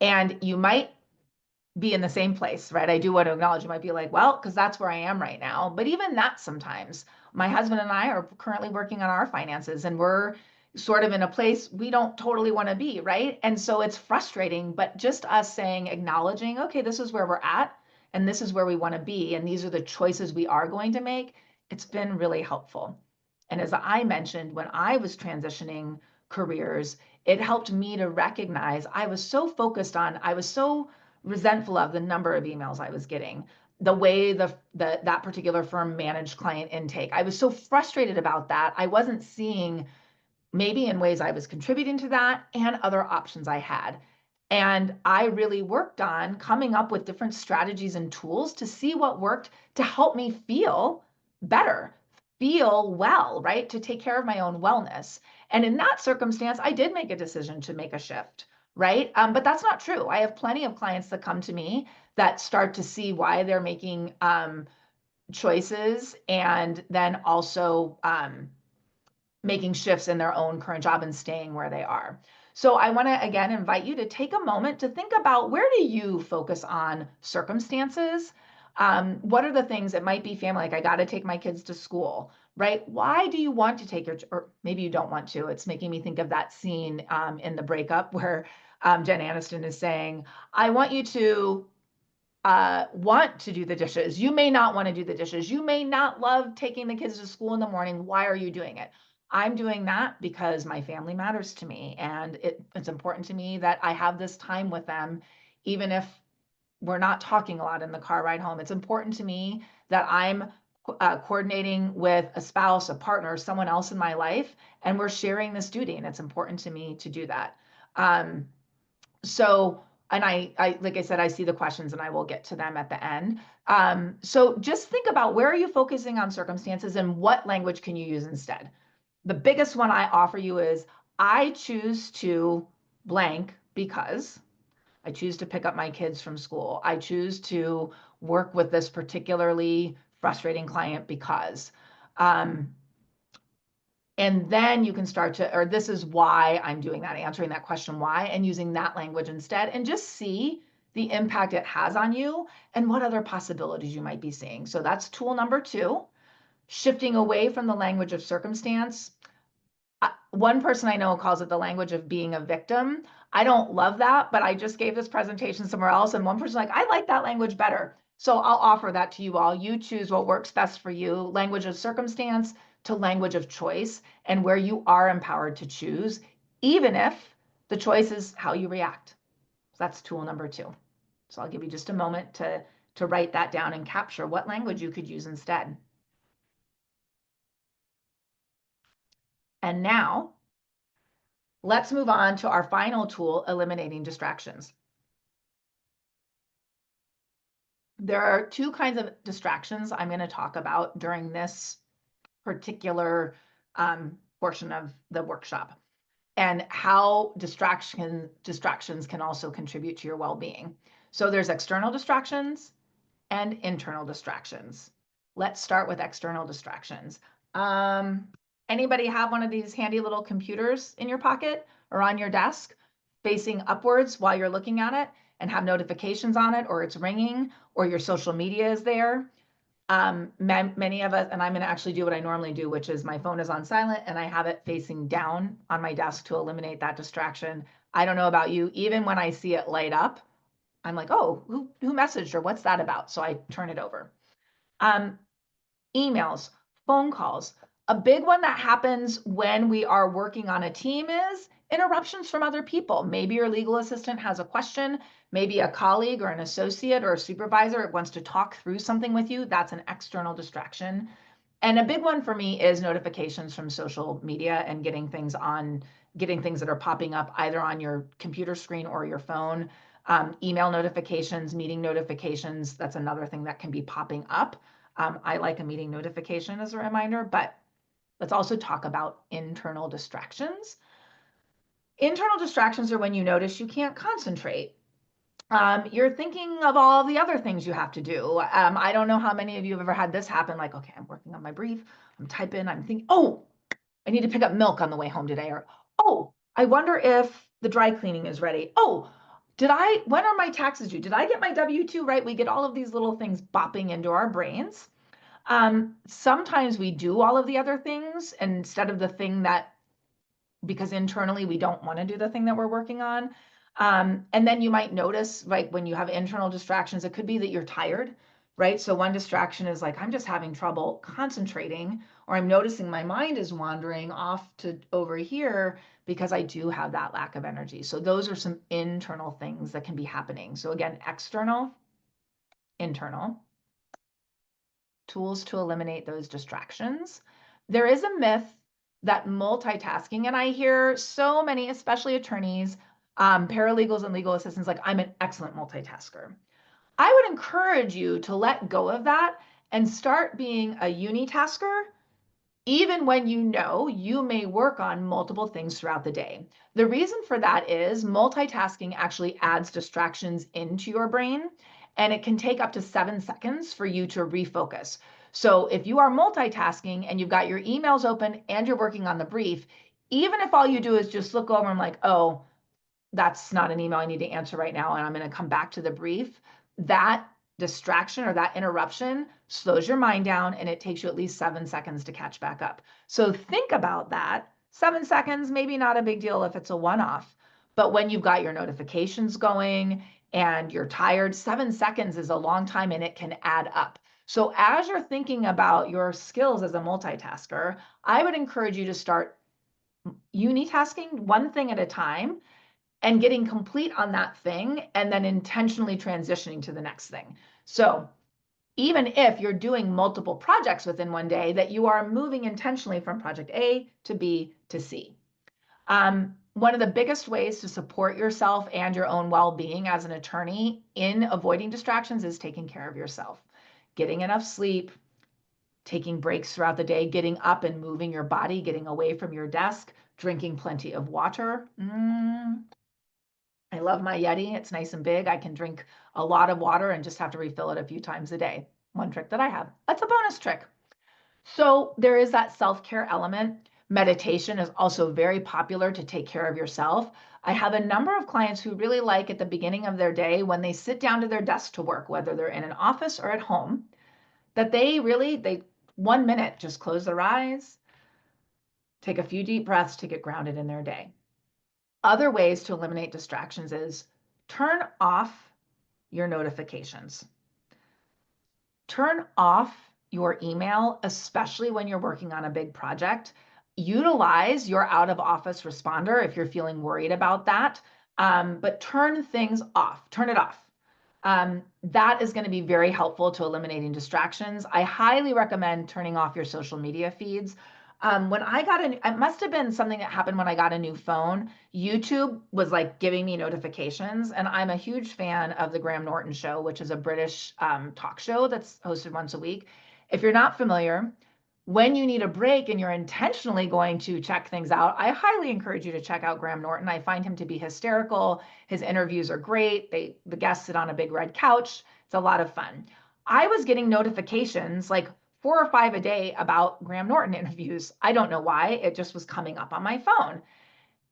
And you might be in the same place, right? I do want to acknowledge you might be like, well, because that's where I am right now. But even that sometimes, my husband and I are currently working on our finances and we're sort of in a place we don't totally want to be, right? And so it's frustrating, but just us saying, acknowledging, okay, this is where we're at and this is where we want to be. And these are the choices we are going to make. It's been really helpful. And as I mentioned, when I was transitioning careers, it helped me to recognize I was so focused on, I was so resentful of the number of emails I was getting, the way that particular firm managed client intake. I was so frustrated about that. I wasn't seeing maybe in ways I was contributing to that and other options I had. And I really worked on coming up with different strategies and tools to see what worked to help me feel better, feel well, right? To take care of my own wellness. And in that circumstance, I did make a decision to make a shift, right? But that's not true. I have plenty of clients that come to me that start to see why they're making choices and then also making shifts in their own current job and staying where they are. So I want to again invite you to take a moment to think about, where do you focus on circumstances? What are the things? It might be family, like I got to take my kids to school, right? Why do you want to take or maybe you don't want to? It's making me think of that scene in The Breakup where Jen Aniston is saying, I want you to want to do the dishes. You may not want to do the dishes. You may not love taking the kids to school in the morning. Why are you doing it? I'm doing that because my family matters to me. And it's important to me that I have this time with them, even if we're not talking a lot in the car ride home. It's important to me that I'm coordinating with a spouse, a partner, someone else in my life, and we're sharing this duty, and it's important to me to do that. And I, like I said, I see the questions and I will get to them at the end. So just think about, where are you focusing on circumstances and what language can you use instead? The biggest one I offer you is, I choose to blank because I choose to pick up my kids from school. I choose to work with this particularly frustrating client because. And then you can start to, or this is why I'm doing that, answering that question why, and using that language instead, and just see the impact it has on you and what other possibilities you might be seeing. So that's tool number 2, shifting away from the language of circumstance. One person I know calls it the language of being a victim. I don't love that, but I just gave this presentation somewhere else, and one person like, I like that language better. So I'll offer that to you all. You choose what works best for you, language of circumstance to language of choice, and where you are empowered to choose, even if the choice is how you react. So that's tool number 2. So I'll give you just a moment to write that down and capture what language you could use instead. And now, let's move on to our final tool, eliminating distractions. There are 2 kinds of distractions I'm going to talk about during this particular portion of the workshop, and how distractions can also contribute to your well-being. So there's external distractions and internal distractions. Let's start with external distractions. Anybody have one of these handy little computers in your pocket or on your desk facing upwards while you're looking at it and have notifications on it, or it's ringing, or your social media is there? Many of us, and I'm going to actually do what I normally do, which is my phone is on silent and I have it facing down on my desk to eliminate that distraction. I don't know about you, even when I see it light up, I'm like, oh, who messaged, or what's that about? So I turn it over. Emails, phone calls. A big one that happens when we are working on a team is interruptions from other people. Maybe your legal assistant has a question, maybe a colleague or an associate or a supervisor wants to talk through something with you. That's an external distraction. And a big one for me is notifications from social media and getting things that are popping up either on your computer screen or your phone. Email notifications, meeting notifications, that's another thing that can be popping up. I like a meeting notification as a reminder, but let's also talk about internal distractions. Internal distractions are when you notice you can't concentrate. You're thinking of all the other things you have to do. I don't know how many of you have ever had this happen, like, okay, I'm working on my brief, I'm typing, I'm thinking, oh, I need to pick up milk on the way home today, or, oh, I wonder if the dry cleaning is ready. Oh, when are my taxes due? Did I get my W-2 right? We get all of these little things bopping into our brains. Sometimes we do all of the other things instead of the thing that, because internally we don't want to do the thing that we're working on. And then you might notice, like, when you have internal distractions, it could be that you're tired, right? So one distraction is like, I'm just having trouble concentrating, or I'm noticing my mind is wandering off to over here because I do have that lack of energy. So those are some internal things that can be happening. So again, external, internal. Tools to eliminate those distractions. There is a myth that multitasking, and I hear so many, especially attorneys, paralegals and legal assistants, like, I'm an excellent multitasker. I would encourage you to let go of that and start being a unitasker, even when you know you may work on multiple things throughout the day. The reason for that is multitasking actually adds distractions into your brain, and it can take up to 7 seconds for you to refocus. So if you are multitasking and you've got your emails open and you're working on the brief, even if all you do is just look over and like, oh, that's not an email I need to answer right now, and I'm going to come back to the brief, that distraction or that interruption slows your mind down, and it takes you at least 7 seconds to catch back up. So think about that. 7 seconds, maybe not a big deal if it's a one-off, but when you've got your notifications going and you're tired, 7 seconds is a long time, and it can add up. So as you're thinking about your skills as a multitasker, I would encourage you to start unitasking, one thing at a time, and getting complete on that thing, and then intentionally transitioning to the next thing. So even if you're doing multiple projects within one day, that you are moving intentionally from project A to B to C. One of the biggest ways to support yourself and your own well-being as an attorney in avoiding distractions is taking care of yourself, getting enough sleep, taking breaks throughout the day, getting up and moving your body, getting away from your desk, drinking plenty of water. I love my Yeti. It's nice and big. I can drink a lot of water and just have to refill it a few times a day. One trick that I have. That's a bonus trick. So there is that self-care element. Meditation is also very popular to take care of yourself. I have a number of clients who really like at the beginning of their day when they sit down to their desk to work, whether they're in an office or at home, that they 1 minute just close their eyes, take a few deep breaths to get grounded in their day. Other ways to eliminate distractions is turn off your notifications. Turn off your email, especially when you're working on a big project. Utilize your out of office responder if you're feeling worried about that, but turn things off, turn it off. That is going to be very helpful to eliminating distractions. I highly recommend turning off your social media feeds. When I got it must have been something that happened when I got a new phone. YouTube was like giving me notifications, and I'm a huge fan of the Graham Norton Show, which is a British talk show that's hosted once a week. If you're not familiar, when you need a break and you're intentionally going to check things out, I highly encourage you to check out Graham Norton. I find him to be hysterical. His interviews are great. The guests sit on a big red couch. It's a lot of fun. I was getting notifications like 4 or 5 a day about Graham Norton interviews. I don't know why. It just was coming up on my phone.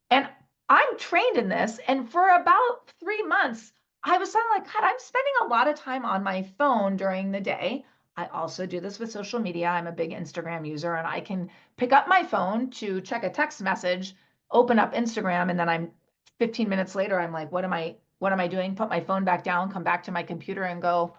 And I'm trained in this. And for about 3 months, I was suddenly like, God, I'm spending a lot of time on my phone during the day. I also do this with social media. I'm a big Instagram user, and I can pick up my phone to check a text message, open up Instagram, and then I'm 15 minutes later, I'm like, what am I doing? Put my phone back down, come back to my computer and go,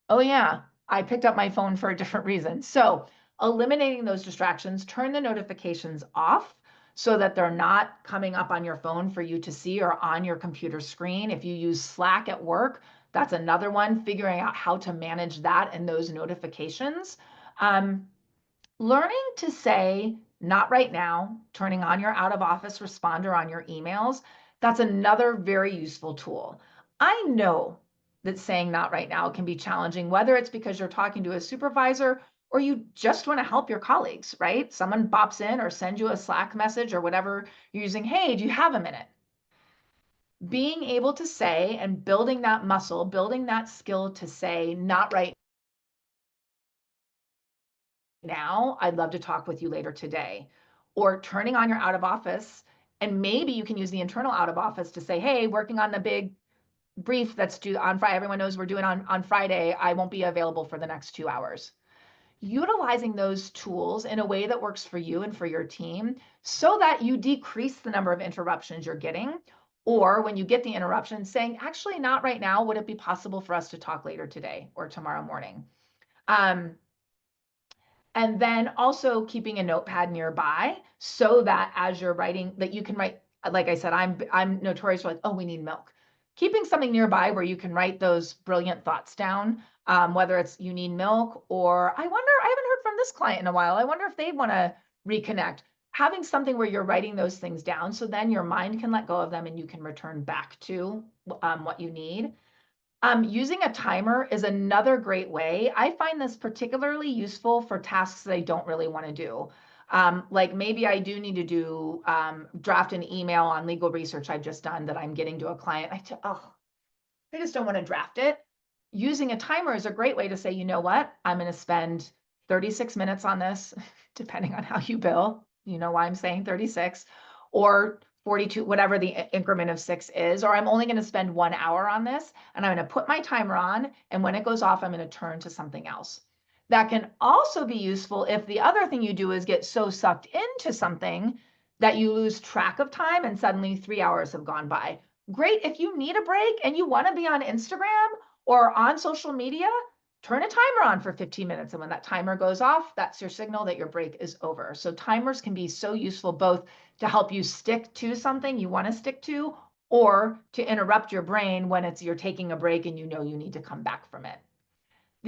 oh yeah, I picked up my phone for a different reason. So eliminating those distractions, turn the notifications off so that they're not coming up on your phone for you to see or on your computer screen. If you use Slack at work, that's another one, figuring out how to manage that and those notifications. Learning to say, not right now, turning on your out of office responder on your emails, that's another very useful tool. I know that saying not right now can be challenging, whether it's because you're talking to a supervisor or you just want to help your colleagues, right? Someone bops in or sends you a Slack message or whatever you're using. Hey, do you have a minute? Being able to say and building that muscle, building that skill to say not right now, I'd love to talk with you later today. Or turning on your out of office, and maybe you can use the internal out of office to say, hey, working on the big brief that's due on Friday. Everyone knows we're doing on Friday. I won't be available for the next 2 hours. Utilizing those tools in a way that works for you and for your team so that you decrease the number of interruptions you're getting. Or when you get the interruption, saying, actually, not right now. Would it be possible for us to talk later today or tomorrow morning? And then also keeping a notepad nearby so that as you're writing, that you can write, like I said, I'm notorious for like, oh, we need milk. Keeping something nearby where you can write those brilliant thoughts down, whether it's you need milk or I haven't heard from this client in a while. I wonder if they want to reconnect. Having something where you're writing those things down so then your mind can let go of them and you can return back to what you need. Using a timer is another great way. I find this particularly useful for tasks that I don't really want to do. Like maybe I do need to do draft an email on legal research I've just done that I'm getting to a client. I just don't want to draft it. Using a timer is a great way to say, you know what, I'm going to spend 36 minutes on this, depending on how you bill. You know why I'm saying 36 or 42, whatever the increment of 6 is, or I'm only going to spend 1 hour on this and I'm going to put my timer on. And when it goes off, I'm going to turn to something else. That can also be useful if the other thing you do is get so sucked into something that you lose track of time and suddenly 3 hours have gone by. Great. If you need a break and you want to be on Instagram or on social media, turn a timer on for 15 minutes. And when that timer goes off, that's your signal that your break is over. So timers can be so useful both to help you stick to something you want to stick to or to interrupt your brain when you're taking a break and you know you need to come back from it.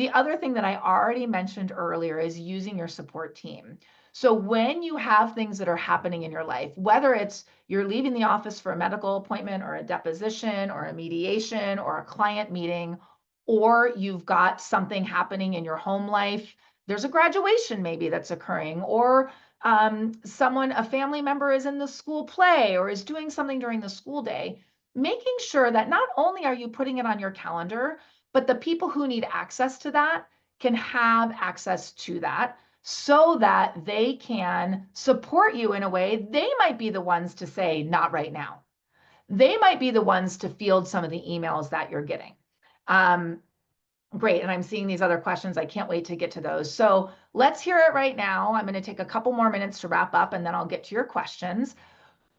The other thing that I already mentioned earlier is using your support team. So when you have things that are happening in your life, whether it's you're leaving the office for a medical appointment or a deposition or a mediation or a client meeting, or you've got something happening in your home life, there's a graduation maybe that's occurring, or a family member is in the school play or is doing something during the school day, making sure that not only are you putting it on your calendar, but the people who need access to that can have access to that so that they can support you in a way. They might be the ones to say, not right now. They might be the ones to field some of the emails that you're getting. Great, and I'm seeing these other questions. I can't wait to get to those. So let's hear it right now. I'm going to take a couple more minutes to wrap up, and then I'll get to your questions.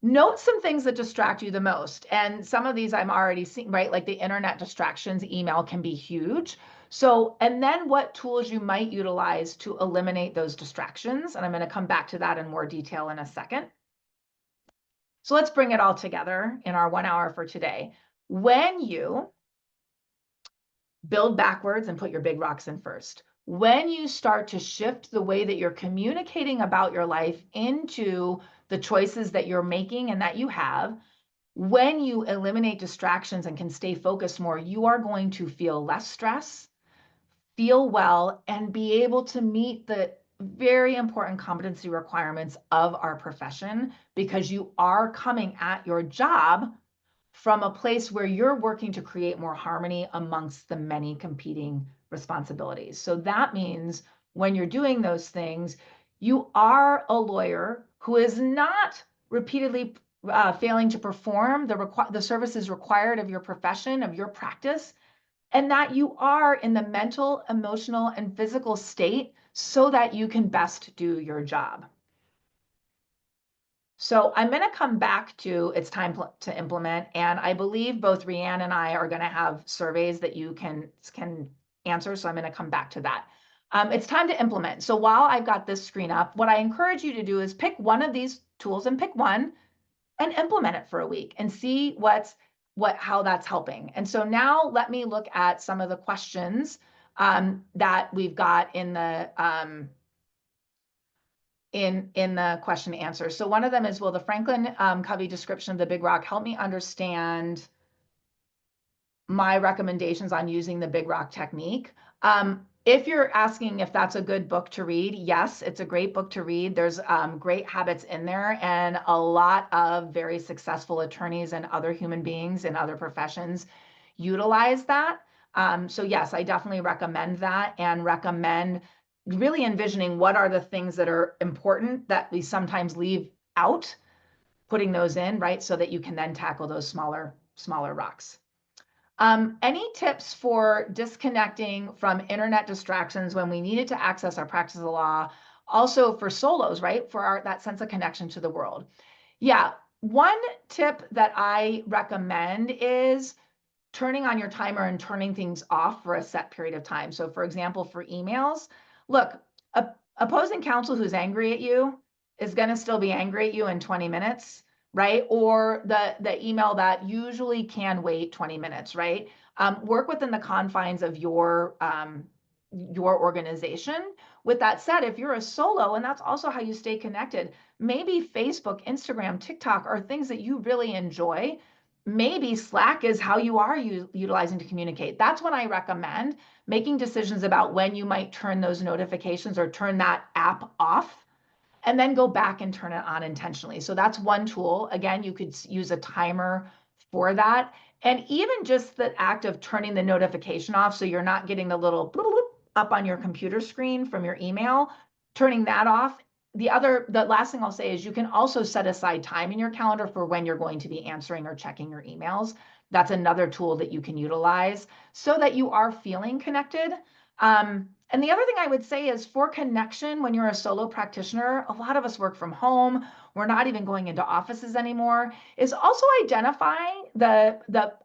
Note some things that distract you the most. And some of these I'm already seeing, right? Like the internet distractions, email can be huge. So, and then what tools you might utilize to eliminate those distractions. And I'm going to come back to that in more detail in a second. So let's bring it all together in our 1 hour for today. When you build backwards and put your big rocks in first. When you start to shift the way that you're communicating about your life into the choices that you're making and that you have, when you eliminate distractions and can stay focused more, you are going to feel less stress, feel well, and be able to meet the very important competency requirements of our profession, because you are coming at your job from a place where you're working to create more harmony amongst the many competing responsibilities. So that means when you're doing those things, you are a lawyer who is not repeatedly failing to perform the services required of your profession, of your practice, and that you are in the mental, emotional, and physical state so that you can best do your job. So I'm going to come back to it's time to implement, and I believe both Rianne and I are going to have surveys that you can answer, so I'm going to come back to that. It's time to implement. So while I've got this screen up, what I encourage you to do is pick one of these tools and pick one and implement it for a week and see how that's helping. And so now let me look at some of the questions that we've got in the question and answer. So one of them is, will the Franklin Covey description of the Big Rock help me understand my recommendations on using the Big Rock technique? If you're asking if that's a good book to read, yes, it's a great book to read. There's great habits in there, and a lot of very successful attorneys and other human beings in other professions utilize that. So yes, I definitely recommend that, and recommend really envisioning what are the things that are important that we sometimes leave out, putting those in, right? So that you can then tackle those smaller rocks. Any tips for disconnecting from internet distractions when we needed to access our practice of law? Also for solos, right? For that sense of connection to the world. Yeah, one tip that I recommend is turning on your timer and turning things off for a set period of time. So for example, for emails, look, opposing counsel who's angry at you is going to still be angry at you in 20 minutes, right? Or the email that usually can wait 20 minutes, right? Work within the confines of your organization. With that said, if you're a solo, and that's also how you stay connected, maybe Facebook, Instagram, TikTok are things that you really enjoy. Maybe Slack is how you are utilizing to communicate. That's when I recommend making decisions about when you might turn those notifications or turn that app off, and then go back and turn it on intentionally. So that's one tool. Again, you could use a timer for that. And even just the act of turning the notification off, so you're not getting the little bloop, bloop up on your computer screen from your email, turning that off. The last thing I'll say is you can also set aside time in your calendar for when you're going to be answering or checking your emails. That's another tool that you can utilize so that you are feeling connected. And the other thing I would say is, for connection, when you're a solo practitioner, a lot of us work from home, we're not even going into offices anymore, is also identifying the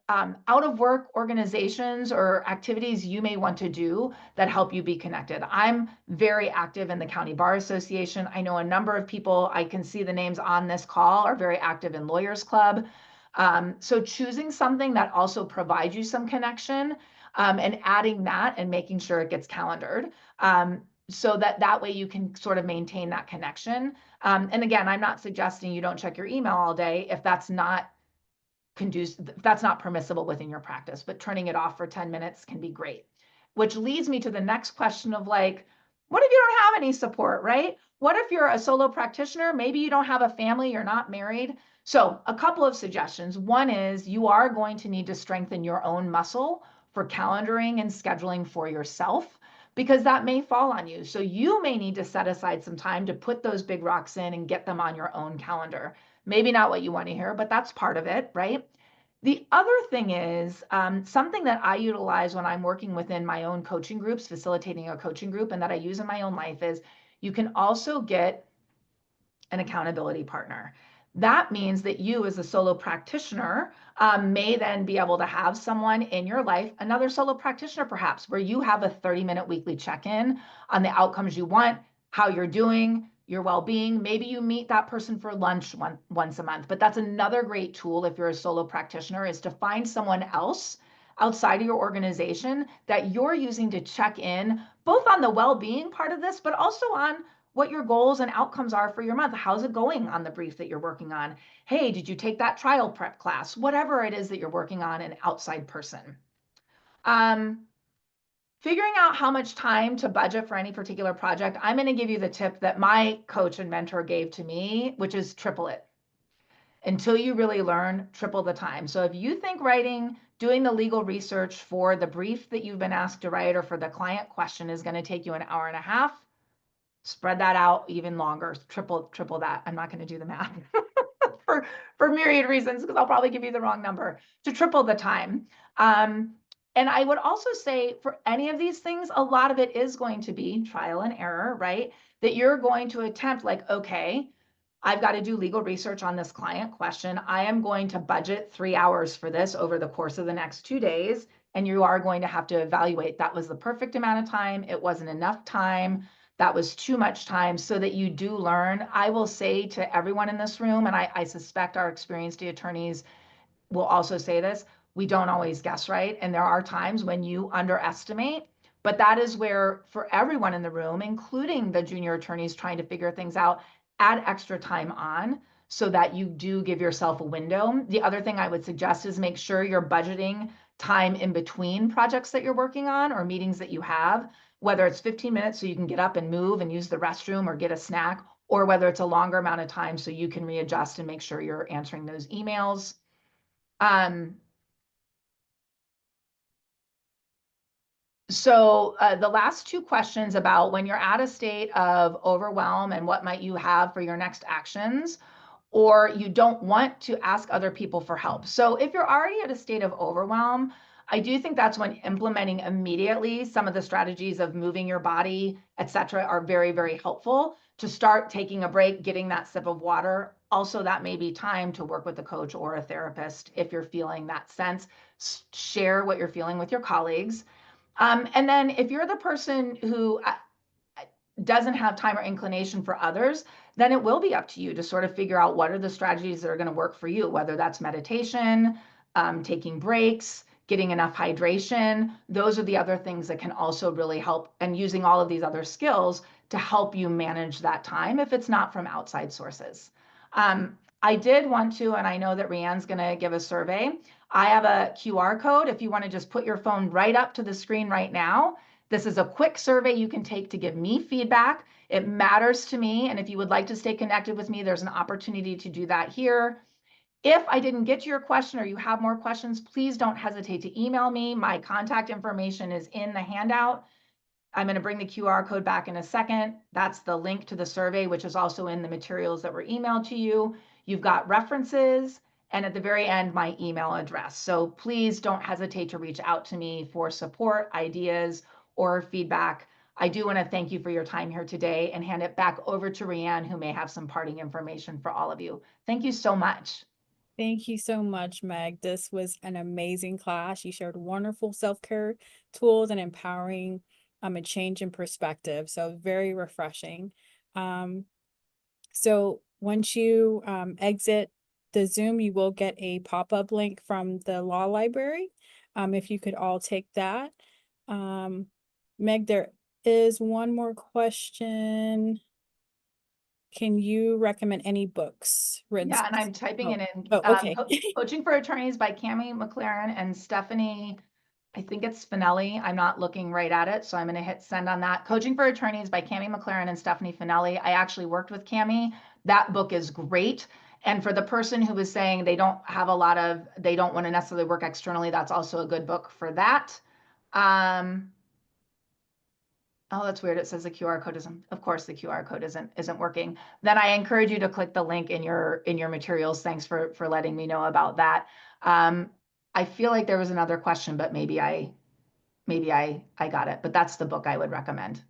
out of work organizations or activities you may want to do that help you be connected. I'm very active in the County Bar Association. I know a number of people, I can see the names on this call, are very active in Lawyers Club. So choosing something that also provides you some connection. and adding that and making sure it gets calendared. So that way you can sort of maintain that connection. And again, I'm not suggesting you don't check your email all day if that's not that's not permissible within your practice, but turning it off for 10 minutes can be great. Which leads me to the next question of like, what if you don't have any support, right? What if you're a solo practitioner? Maybe you don't have a family, you're not married. So a couple of suggestions. One is you are going to need to strengthen your own muscle for calendaring and scheduling for yourself, because that may fall on you. So you may need to set aside some time to put those big rocks in and get them on your own calendar. Maybe not what you want to hear, but that's part of it, right? The other thing is something that I utilize when I'm working within my own coaching groups, facilitating a coaching group, and that I use in my own life is you can also get an accountability partner. That means that you, as a solo practitioner, may then be able to have someone in your life, another solo practitioner perhaps, where you have a 30-minute weekly check-in on the outcomes you want, how you're doing, your well-being. Maybe you meet that person for lunch once a month. But that's another great tool if you're a solo practitioner, is to find someone else outside of your organization that you're using to check in both on the well-being part of this, but also on what your goals and outcomes are for your month. How's it going on the brief that you're working on? Hey, did you take that trial prep class? Whatever it is that you're working on, an outside person. Figuring out how much time to budget for any particular project, I'm going to give you the tip that my coach and mentor gave to me, which is triple it. Until you really learn, triple the time. So if you think doing the legal research for the brief that you've been asked to write or for the client question is going to take you an hour and a half, spread that out even longer, triple that. I'm not going to do the math for myriad reasons, because I'll probably give you the wrong number, to triple the time. And I would also say for any of these things, a lot of it is going to be trial and error, right? That you're going to attempt like, okay, I've got to do legal research on this client question. I am going to budget 3 hours for this over the course of the next 2 days. And you are going to have to evaluate that was the perfect amount of time. It wasn't enough time. That was too much time, so that you do learn. I will say to everyone in this room, and I suspect our experienced attorneys will also say this, we don't always guess right. And there are times when you underestimate, but that is where, for everyone in the room, including the junior attorneys trying to figure things out, add extra time on so that you do give yourself a window. The other thing I would suggest is make sure you're budgeting time in between projects that you're working on or meetings that you have, whether it's 15 minutes so you can get up and move and use the restroom or get a snack, or whether it's a longer amount of time so you can readjust and make sure you're answering those emails. So the last two questions about when you're at a state of overwhelm and what might you have for your next actions, or you don't want to ask other people for help. So if you're already at a state of overwhelm, I do think that's when implementing immediately some of the strategies of moving your body, etc., are very, very helpful to start taking a break, getting that sip of water. Also, that may be time to work with a coach or a therapist if you're feeling that sense. Share what you're feeling with your colleagues. And then if you're the person who doesn't have time or inclination for others, then it will be up to you to sort of figure out what are the strategies that are going to work for you, whether that's meditation, taking breaks, getting enough hydration. Those are the other things that can also really help, and using all of these other skills to help you manage that time if it's not from outside sources. I did want to, and I know that Rianne's going to give a survey. I have a QR code if you want to just put your phone right up to the screen right now. This is a quick survey you can take to give me feedback. It matters to me. And if you would like to stay connected with me, there's an opportunity to do that here. If I didn't get to your question or you have more questions, please don't hesitate to email me. My contact information is in the handout. I'm going to bring the QR code back in a second. That's the link to the survey, which is also in the materials that were emailed to you. You've got references, and at the very end, my email address. So please don't hesitate to reach out to me for support, ideas, or feedback. I do want to thank you for your time here today and hand it back over to Rianne, who may have some parting information for all of you. Thank you so much. Thank you so much, Meg. This was an amazing class. You shared wonderful self-care tools and empowering a change in perspective. So very refreshing. So once you exit the Zoom, you will get a pop-up link from the law library. if you could all take that. Meg, there is one more question. Can you recommend any books written? Yeah, and I'm typing Oh, it in. oh, okay. Coaching for Attorneys by Cami McLaren and Stephanie, I think it's Finelli. I'm not looking right at it, so I'm going to hit send on that. Coaching for Attorneys by Cami McLaren and Stephanie Finelli. I actually worked with Cami. That book is great. And for the person who was saying they don't want to necessarily work externally, that's also a good book for that. Oh, that's weird. It says the QR code isn't, of course, the QR code isn't working. Then I encourage you to click the link in your materials. Thanks for letting me know about that. I feel like there was another question, but maybe I got it. But that's the book I would recommend.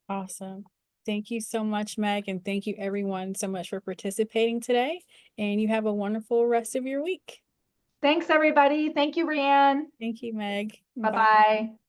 Awesome. Thank you so much, Meg, and thank you everyone so much for participating today. And you have a wonderful rest of your week. Thanks, everybody. Thank you, Rianne. Thank you, Meg. Bye. Bye-bye.